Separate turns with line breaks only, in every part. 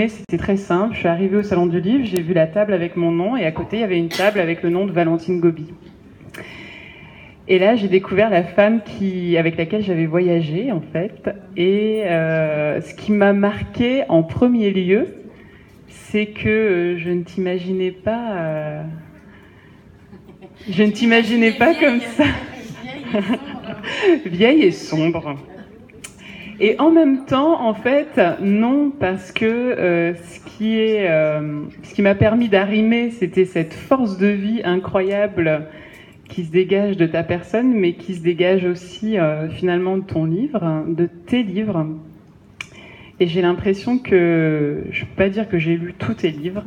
C'était très simple. Je suis arrivée au salon du livre, j'ai vu la table avec mon nom et à côté, il y avait une table avec le nom de Valentine Gobi. Et là, j'ai découvert la femme avec laquelle j'avais voyagé, en fait. Et ce qui m'a marqué en premier lieu, c'est que je ne t'imaginais pas... je ne t'imaginais pas comme ça. Vieille et sombre. Et en même temps, en fait, non, parce que ce qui m'a permis d'arrimer, c'était cette force de vie incroyable qui se dégage de ta personne, mais qui se dégage aussi finalement de ton livre, de tes livres. Et j'ai l'impression que, je ne peux pas dire que j'ai lu tous tes livres,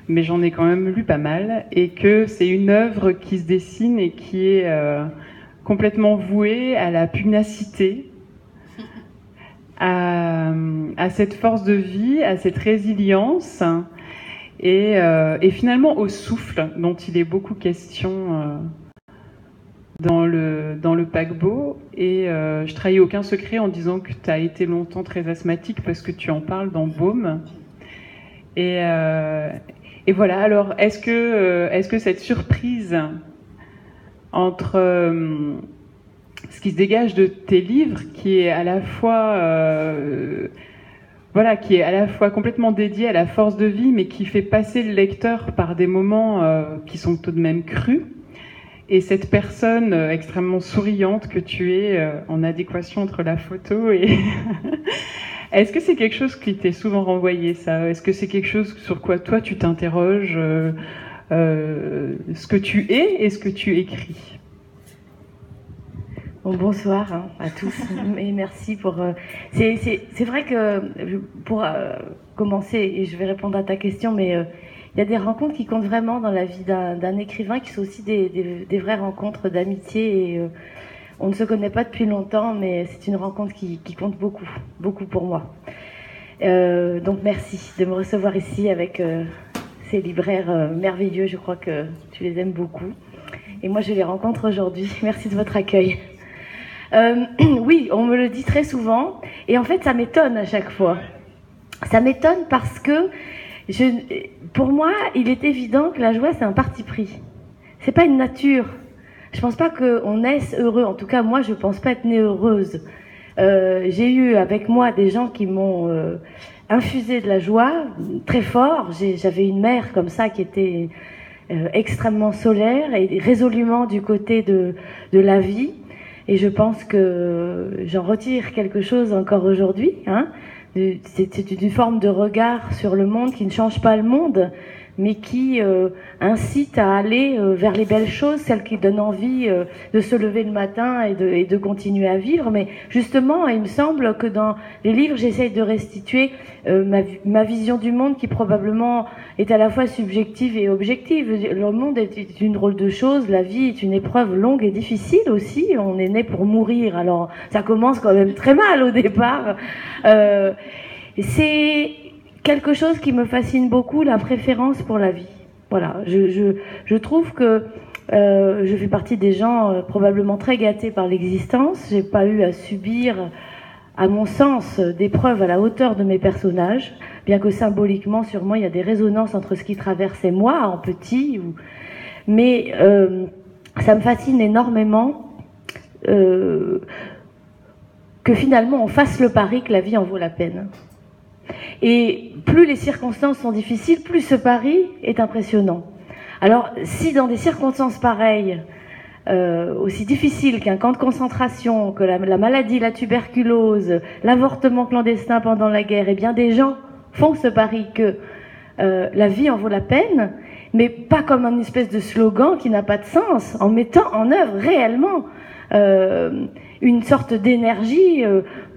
mais j'en ai quand même lu pas mal, et que c'est une œuvre qui se dessine et qui est complètement vouée à la pugnacité, à cette force de vie, à cette résilience, et finalement au souffle dont il est beaucoup question dans le paquebot. Et je trahis aucun secret en disant que tu as été longtemps très asthmatique parce que tu en parles dans Baume. Et voilà, alors est-ce que cette surprise entre ce qui se dégage de tes livres, qui est à la fois complètement dédié à la force de vie, mais qui fait passer le lecteur par des moments qui sont tout de même crus, et cette personne extrêmement souriante que tu es, en adéquation entre la photo et... Est-ce que c'est quelque chose qui t'est souvent renvoyé, ça? Est-ce que c'est quelque chose sur quoi toi tu t'interroges, ce que tu es et ce que tu écris?
Bon, bonsoir à tous et merci pour... C'est vrai que pour commencer, et je vais répondre à ta question, mais il y a des rencontres qui comptent vraiment dans la vie d'un écrivain, qui sont aussi des vraies rencontres d'amitié. Et on ne se connaît pas depuis longtemps, mais c'est une rencontre qui compte beaucoup, beaucoup pour moi. Donc merci de me recevoir ici avec ces libraires merveilleux. Je crois que tu les aimes beaucoup. Et moi, je les rencontre aujourd'hui. Merci de votre accueil. Oui, on me le dit très souvent, et en fait ça m'étonne à chaque fois. Ça m'étonne parce que pour moi, il est évident que la joie c'est un parti pris. C'est pas une nature. Je pense pas qu'on naisse heureux. En tout cas, moi, je pense pas être née heureuse. J'ai eu avec moi des gens qui m'ont infusé de la joie très fort. J'avais une mère comme ça qui était extrêmement solaire et résolument du côté de la vie. Et je pense que j'en retire quelque chose encore aujourd'hui. C'est une forme de regard sur le monde qui ne change pas le monde, mais qui incite à aller vers les belles choses, celles qui donnent envie de se lever le matin et de continuer à vivre. Mais justement, il me semble que dans les livres, j'essaye de restituer ma vision du monde, qui probablement est à la fois subjective et objective. Le monde est une drôle de chose, la vie est une épreuve longue et difficile aussi. On est né pour mourir, alors ça commence quand même très mal au départ. C'est quelque chose qui me fascine beaucoup, la préférence pour la vie. Voilà, je trouve que je fais partie des gens probablement très gâtés par l'existence. J'ai pas eu à subir, à mon sens, d'épreuves à la hauteur de mes personnages, bien que symboliquement, sûrement, il y a des résonances entre ce qui traversait moi en petit. Mais ça me fascine énormément que finalement on fasse le pari que la vie en vaut la peine. Et plus les circonstances sont difficiles, plus ce pari est impressionnant. Alors, si dans des circonstances pareilles, aussi difficiles qu'un camp de concentration, que la maladie, la tuberculose, l'avortement clandestin pendant la guerre, eh bien des gens font ce pari que la vie en vaut la peine, mais pas comme une espèce de slogan qui n'a pas de sens, en mettant en œuvre réellement une sorte d'énergie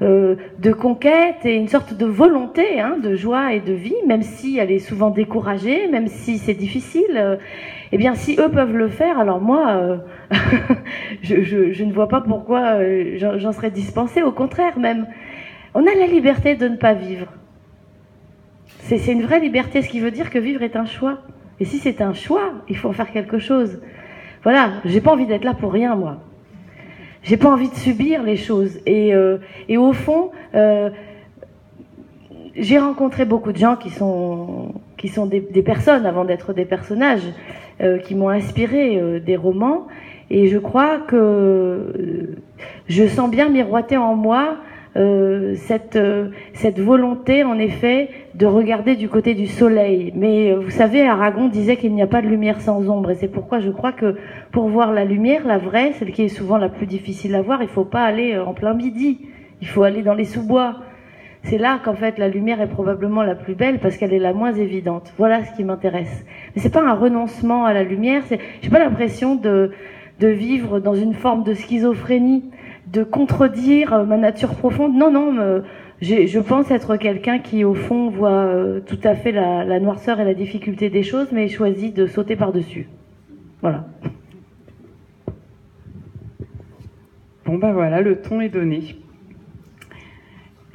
de conquête et une sorte de volonté de joie et de vie, même si elle est souvent découragée, même si c'est difficile. Eh bien, si eux peuvent le faire, alors moi, je ne vois pas pourquoi j'en serais dispensée. Au contraire, même, on a la liberté de ne pas vivre. C'est une vraie liberté, ce qui veut dire que vivre est un choix. Et si c'est un choix, il faut en faire quelque chose. Voilà, j'ai pas envie d'être là pour rien, moi. J'ai pas envie de subir les choses. Et au fond, j'ai rencontré beaucoup de gens qui sont des personnes avant d'être des personnages, qui m'ont inspiré des romans, et je crois que je sens bien miroiter en moi cette volonté, en effet, de regarder du côté du soleil. Mais vous savez, Aragon disait qu'il n'y a pas de lumière sans ombre, et c'est pourquoi je crois que pour voir la lumière, la vraie, celle qui est souvent la plus difficile à voir, il ne faut pas aller en plein midi, il faut aller dans les sous-bois. C'est là qu'en fait la lumière est probablement la plus belle parce qu'elle est la moins évidente. Voilà ce qui m'intéresse. Mais c'est pas un renoncement à la lumière, j'ai pas l'impression de vivre dans une forme de schizophrénie, de contredire ma nature profonde. Non, je pense être quelqu'un qui au fond voit tout à fait la noirceur et la difficulté des choses, mais choisit de sauter par-dessus. Voilà.
Bon ben voilà, le ton est donné.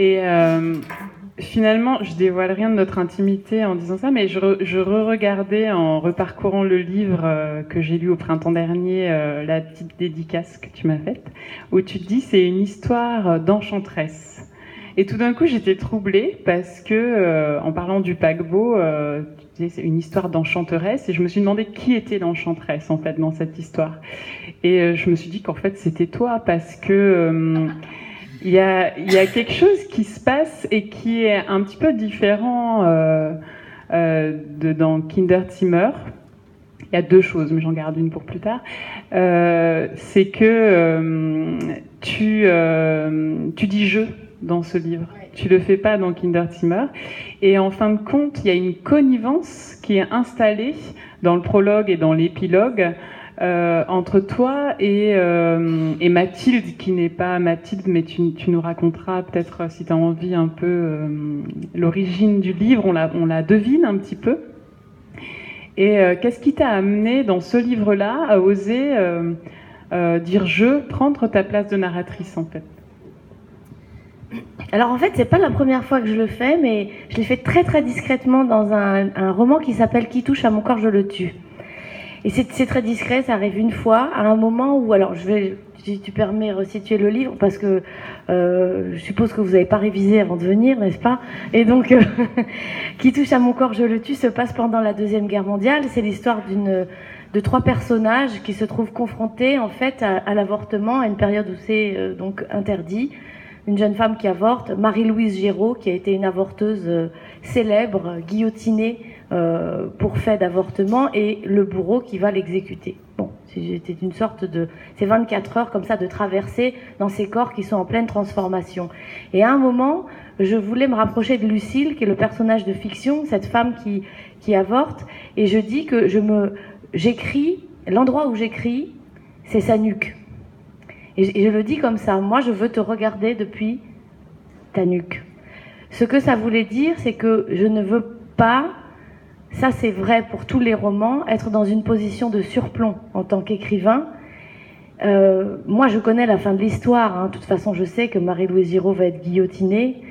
Et finalement, je dévoile rien de notre intimité en disant ça, mais je re-regardais en reparcourant le livre que j'ai lu au printemps dernier, la petite dédicace que tu m'as faite, où tu te dis c'est une histoire d'enchanteresse. Et tout d'un coup, j'étais troublée parce que, en parlant du paquebot, tu disais c'est une histoire d'enchanteresse, et je me suis demandé qui était l'enchanteresse en fait dans cette histoire. Et je me suis dit qu'en fait c'était toi parce que il y a quelque chose qui se passe et qui est un petit peu différent dans Kinderzimmer. Il y a deux choses, mais j'en garde une pour plus tard. C'est que tu dis je dans ce livre. Tu le fais pas dans Kinderzimmer. Et en fin de compte, il y a une connivence qui est installée dans le prologue et dans l'épilogue entre toi et Mathilde, qui n'est pas Mathilde, mais tu nous raconteras peut-être, si tu as envie, un peu l'origine du livre, on la devine un petit peu. Et qu'est-ce qui t'a amené dans ce livre-là à oser dire prendre ta place de narratrice en fait?
Alors en fait, c'est pas la première fois que je le fais, mais je l'ai fait très très discrètement dans un roman qui s'appelle Qui touche à mon corps, je le tue. Et c'est très discret, ça arrive une fois, à un moment où, alors je vais, si tu permets, resituer le livre, parce que je suppose que vous n'avez pas révisé avant de venir, n'est-ce pas? Et donc, Qui touche à mon corps, je le tue, se passe pendant la Deuxième Guerre mondiale. C'est l'histoire de trois personnages qui se trouvent confrontés, en fait, à l'avortement, à une période où c'est donc interdit. Une jeune femme qui avorte, Marie-Louise Géraud, qui a été une avorteuse célèbre, guillotinée pour fait d'avortement, et le bourreau qui va l'exécuter. Bon, c'était une sorte de... C'est 24 heures comme ça de traverser dans ces corps qui sont en pleine transformation. Et à un moment, je voulais me rapprocher de Lucille, qui est le personnage de fiction, cette femme qui avorte, et je dis que j'écris, l'endroit où j'écris, c'est sa nuque. Et je le dis comme ça, moi je veux te regarder depuis ta nuque. Ce que ça voulait dire, c'est que je ne veux pas, ça c'est vrai pour tous les romans, être dans une position de surplomb en tant qu'écrivain. Moi je connais la fin de l'histoire, hein. De toute façon je sais que Marie-Louise Géraud va être guillotinée.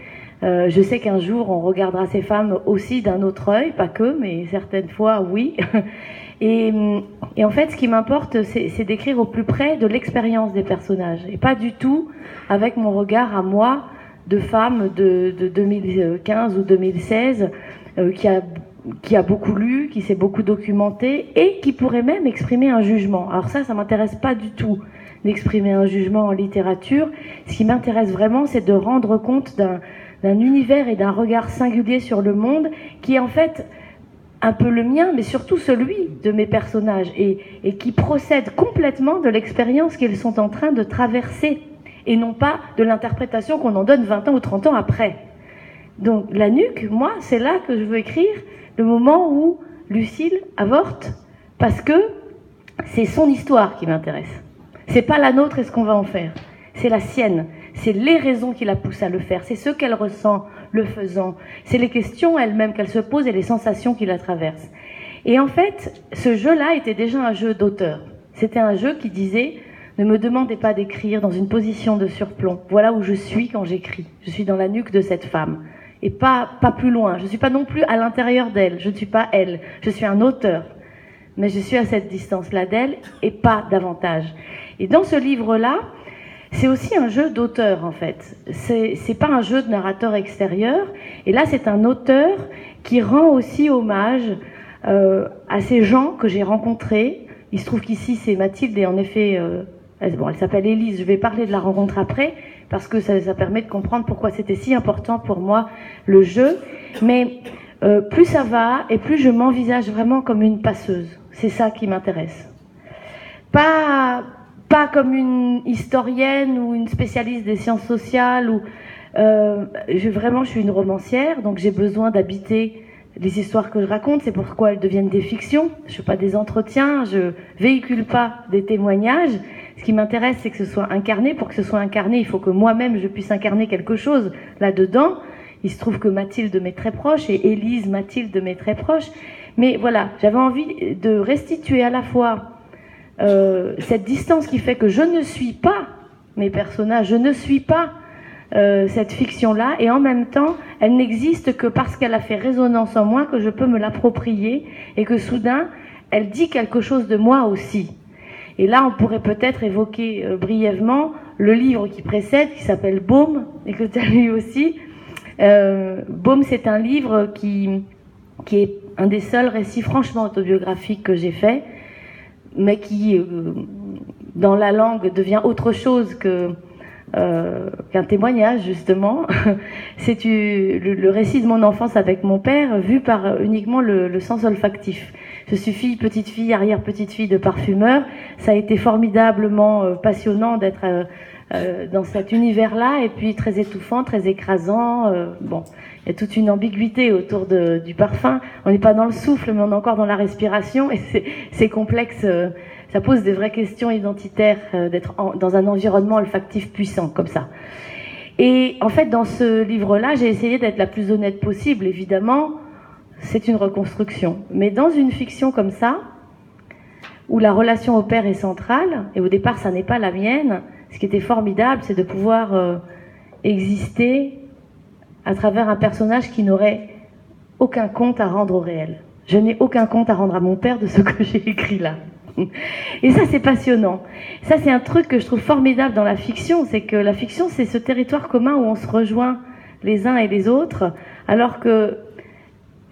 Je sais qu'un jour on regardera ces femmes aussi d'un autre œil, pas que, mais certaines fois oui. Et en fait, ce qui m'importe, c'est d'écrire au plus près de l'expérience des personnages, et pas du tout avec mon regard à moi de femme de 2015 ou 2016 qui a beaucoup lu, qui s'est beaucoup documenté et qui pourrait même exprimer un jugement. Alors ça m'intéresse pas du tout d'exprimer un jugement en littérature. Ce qui m'intéresse vraiment, c'est de rendre compte d'un univers et d'un regard singulier sur le monde qui est en fait un peu le mien, mais surtout celui de mes personnages, et qui procède complètement de l'expérience qu'ils sont en train de traverser, et non pas de l'interprétation qu'on en donne 20 ans ou 30 ans après. Donc la nuque, moi, c'est là que je veux écrire le moment où Lucille avorte, parce que c'est son histoire qui m'intéresse. C'est pas la nôtre et ce qu'on va en faire, c'est la sienne. C'est les raisons qui la poussent à le faire, c'est ce qu'elle ressent le faisant, c'est les questions elles-mêmes qu'elle se pose et les sensations qui la traversent. Et en fait, ce jeu-là était déjà un jeu d'auteur. C'était un jeu qui disait « Ne me demandez pas d'écrire dans une position de surplomb. Voilà où je suis quand j'écris. Je suis dans la nuque de cette femme. Et pas plus loin. Je ne suis pas non plus à l'intérieur d'elle. Je ne suis pas elle. Je suis un auteur. Mais je suis à cette distance-là d'elle et pas davantage. » Et dans ce livre-là, c'est aussi un jeu d'auteur en fait. C'est pas un jeu de narrateur extérieur. Et là, c'est un auteur qui rend aussi hommage à ces gens que j'ai rencontrés. Il se trouve qu'ici, c'est Mathilde et en effet, elle s'appelle Élise. Je vais parler de la rencontre après parce que ça permet de comprendre pourquoi c'était si important pour moi le jeu. Mais plus ça va et plus je m'envisage vraiment comme une passeuse. C'est ça qui m'intéresse. Pas comme une historienne ou une spécialiste des sciences sociales. Je suis une romancière, donc j'ai besoin d'habiter les histoires que je raconte. C'est pourquoi elles deviennent des fictions. Je ne fais pas des entretiens, je véhicule pas des témoignages. Ce qui m'intéresse, c'est que ce soit incarné. Pour que ce soit incarné, il faut que moi-même, je puisse incarner quelque chose là-dedans. Il se trouve que Mathilde m'est très proche et Élise, Mathilde m'est très proche. Mais voilà, j'avais envie de restituer à la fois cette distance qui fait que je ne suis pas mes personnages, je ne suis pas cette fiction-là, et en même temps, elle n'existe que parce qu'elle a fait résonance en moi, que je peux me l'approprier, et que soudain, elle dit quelque chose de moi aussi. Et là, on pourrait peut-être évoquer brièvement le livre qui précède, qui s'appelle Baume, et que tu as lu aussi. Baume, c'est un livre qui est un des seuls récits franchement autobiographiques que j'ai fait, mais qui, dans la langue, devient autre chose qu'un témoignage, justement. C'est le récit de mon enfance avec mon père, vu par uniquement le sens olfactif. Je suis petite fille, arrière-petite-fille de parfumeur. Ça a été formidablement passionnant d'être dans cet univers-là, et puis très étouffant, très écrasant. Bon, il y a toute une ambiguïté autour du parfum. On n'est pas dans le souffle, mais on est encore dans la respiration, et c'est complexe. Ça pose des vraies questions identitaires d'être dans un environnement olfactif puissant comme ça. Et en fait, dans ce livre-là, j'ai essayé d'être la plus honnête possible. Évidemment, c'est une reconstruction. Mais dans une fiction comme ça, où la relation au père est centrale, et au départ, ça n'est pas la mienne, ce qui était formidable, c'est de pouvoir exister à travers un personnage qui n'aurait aucun compte à rendre au réel. Je n'ai aucun compte à rendre à mon père de ce que j'ai écrit là. Et ça, c'est passionnant. Ça, c'est un truc que je trouve formidable dans la fiction, c'est que la fiction, c'est ce territoire commun où on se rejoint les uns et les autres, alors que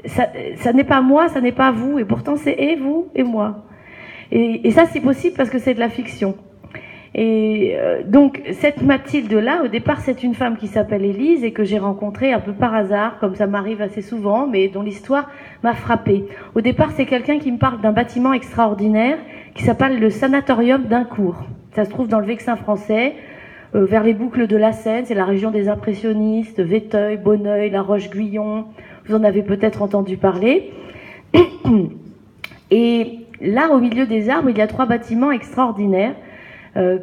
ça n'est pas moi, ça n'est pas vous, et pourtant c'est et vous et moi. Et ça, c'est possible parce que c'est de la fiction. Et donc, cette Mathilde-là, au départ, c'est une femme qui s'appelle Élise et que j'ai rencontrée un peu par hasard, comme ça m'arrive assez souvent, mais dont l'histoire m'a frappée. Au départ, c'est quelqu'un qui me parle d'un bâtiment extraordinaire qui s'appelle le Sanatorium d'Incourt. Ça se trouve dans le Vexin français, vers les boucles de la Seine. C'est la région des impressionnistes, Véteuil, Bonneuil, La Roche-Guyon. Vous en avez peut-être entendu parler. Et là, au milieu des arbres, il y a 3 bâtiments extraordinaires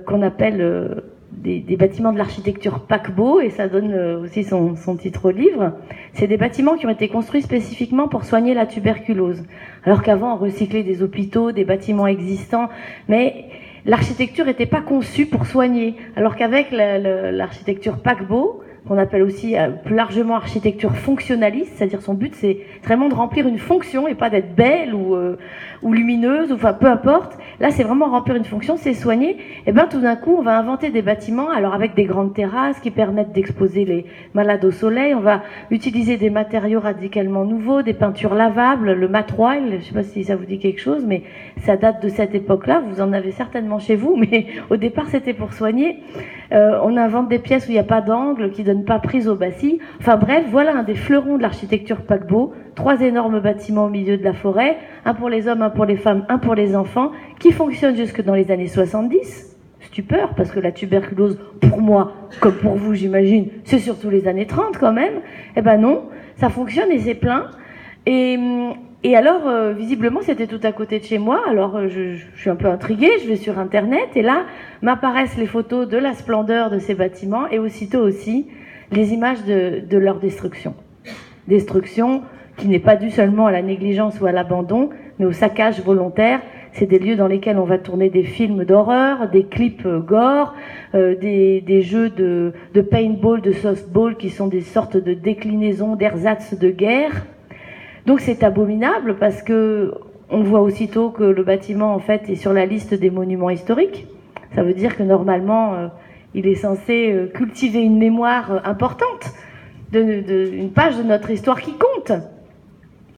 qu'on appelle des bâtiments de l'architecture paquebot, et ça donne aussi son titre au livre. C'est des bâtiments qui ont été construits spécifiquement pour soigner la tuberculose. Alors qu'avant, on recyclait des hôpitaux, des bâtiments existants, mais l'architecture n'était pas conçue pour soigner. Alors qu'avec l'architecture paquebot, qu'on appelle aussi plus largement architecture fonctionnaliste, c'est-à-dire son but c'est vraiment de remplir une fonction et pas d'être belle ou lumineuse, ou enfin peu importe. Là c'est vraiment remplir une fonction, c'est soigner. Et ben tout d'un coup on va inventer des bâtiments, alors avec des grandes terrasses qui permettent d'exposer les malades au soleil. On va utiliser des matériaux radicalement nouveaux, des peintures lavables, le mat royal, je sais pas si ça vous dit quelque chose, mais ça date de cette époque-là. Vous en avez certainement chez vous, mais au départ c'était pour soigner. On invente des pièces où il n'y a pas d'angle, qui donnent pas prise au bâti. Enfin bref, voilà un des fleurons de l'architecture paquebot. 3 énormes bâtiments au milieu de la forêt, un pour les hommes, un pour les femmes, un pour les enfants, qui fonctionnent jusque dans les années 70. Stupeur, parce que la tuberculose, pour moi, comme pour vous j'imagine, c'est surtout les années 30 quand même. Eh ben non, ça fonctionne et c'est plein. Et alors, visiblement, c'était tout à côté de chez moi. Alors, je suis un peu intriguée, je vais sur Internet, et là, m'apparaissent les photos de la splendeur de ces bâtiments, et aussitôt aussi, les images de leur destruction. Destruction qui n'est pas due seulement à la négligence ou à l'abandon, mais au saccage volontaire. C'est des lieux dans lesquels on va tourner des films d'horreur, des clips gore, des jeux de paintball, de softball, qui sont des sortes de déclinaisons d'ersatz de guerre. Donc c'est abominable parce que on voit aussitôt que le bâtiment en fait est sur la liste des monuments historiques. Ça veut dire que normalement il est censé cultiver une mémoire importante, une page de notre histoire qui compte.